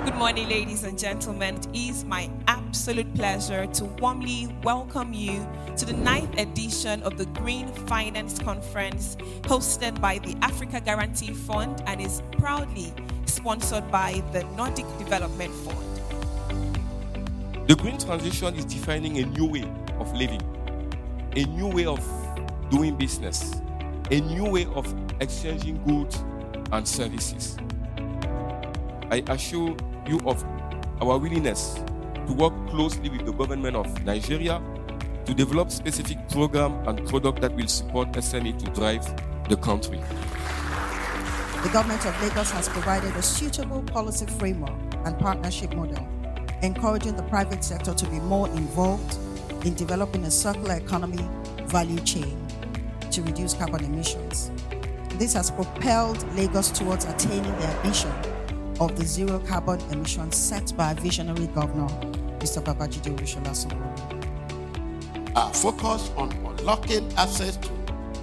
Good morning, ladies and gentlemen. It is my absolute pleasure to warmly welcome you to the 9th edition of the Green Finance Conference hosted by the Africa Guarantee Fund and is proudly sponsored by the Nordic Development Fund. The green transition is defining a new way of living, a new way of doing business, a new way of exchanging goods and services. I assure you of our willingness to work closely with the government of Nigeria to develop specific programs and products that will support SME to drive the country. The government of Lagos has provided a suitable policy framework and partnership model, encouraging the private sector to be more involved in developing a circular economy value chain to reduce carbon emissions. This has propelled Lagos towards attaining the ambition of the zero carbon emissions set by visionary governor, Mr. Babajide Sanwo-Olu. Our focus on unlocking access to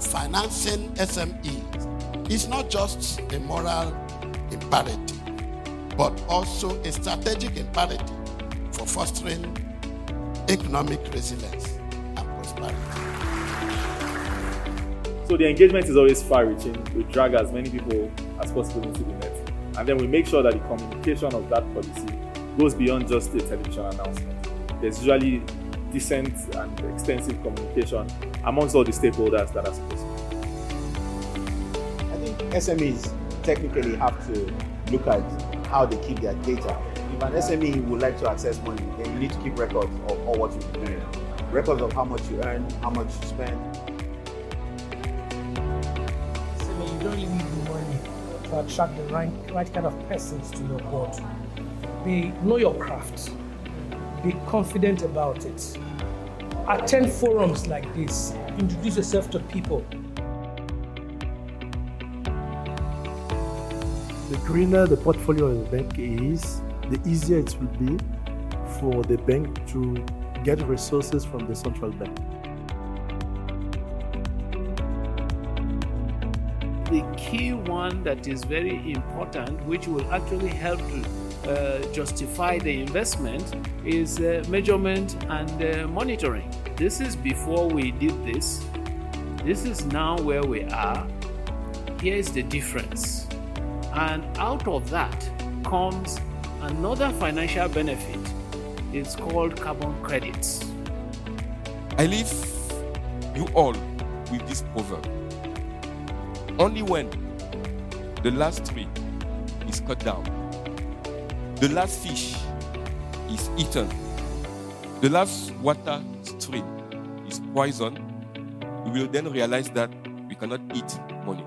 financing SMEs is not just a moral imperative, but also a strategic imperative for fostering economic resilience and prosperity. So the engagement is always far-reaching. We drag as many people as possible into the net. And then we make sure that the communication of that policy goes beyond just a television announcement. There's usually decent and extensive communication amongst all the stakeholders that are supposed to. I think SMEs technically have to look at how they keep their data. If an SME would like to access money, then you need to keep records of all what you've been doing. Records of how much you earn, how much you spend. SME, you don't really need the money to attract the right kind of persons to your board. Know your craft. Be confident about it. Attend forums like this. Introduce yourself to people. The greener the portfolio of the bank is, the easier it will be for the bank to get resources from the central bank. The key one that is very important, which will actually help to justify the investment, is measurement and monitoring. This is before we did this. This is now where we are. Here is the difference. And out of that comes another financial benefit. It's called carbon credits. I leave you all with this proverb. Only when the last tree is cut down, the last fish is eaten, the last water stream is poisoned, we will then realize that we cannot eat money.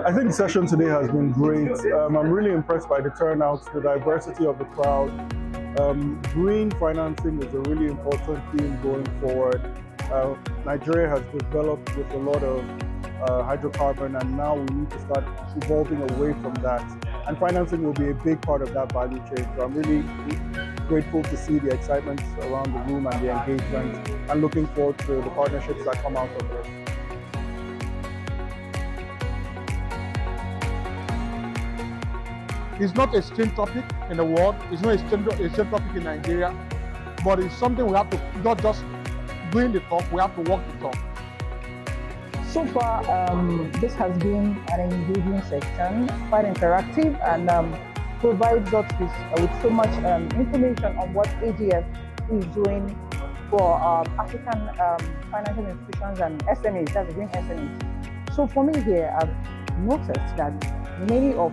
I think the session today has been great. I'm really impressed by the turnout, the diversity of the crowd. Green financing is a really important theme going forward. Nigeria has developed with a lot of hydrocarbon, and now we need to start evolving away from that. And financing will be a big part of that value chain. So I'm really grateful to see the excitement around the room and the engagement, and looking forward to the partnerships that come out of this. It's not a strange topic in the world, it's not a strange topic in Nigeria, but it's something we have to not just doing the talk, we have to walk the talk. So far, this has been an engaging section, quite interactive, and provides us with so much information on what AGF is doing for African financial institutions and SMEs, that's Green SMEs. So for me here, I've noticed that many of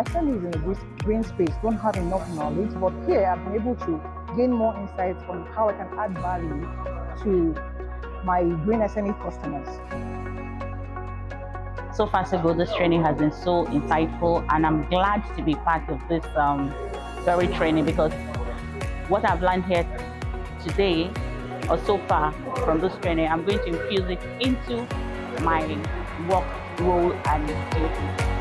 SMEs in the green space don't have enough knowledge, but here I've been able to gain more insights on how I can add value to my green SME customers. So far so good. This training has been so insightful, and I'm glad to be part of this very training, because what I've learned here today or so far from this training, I'm going to infuse it into my work role and duties.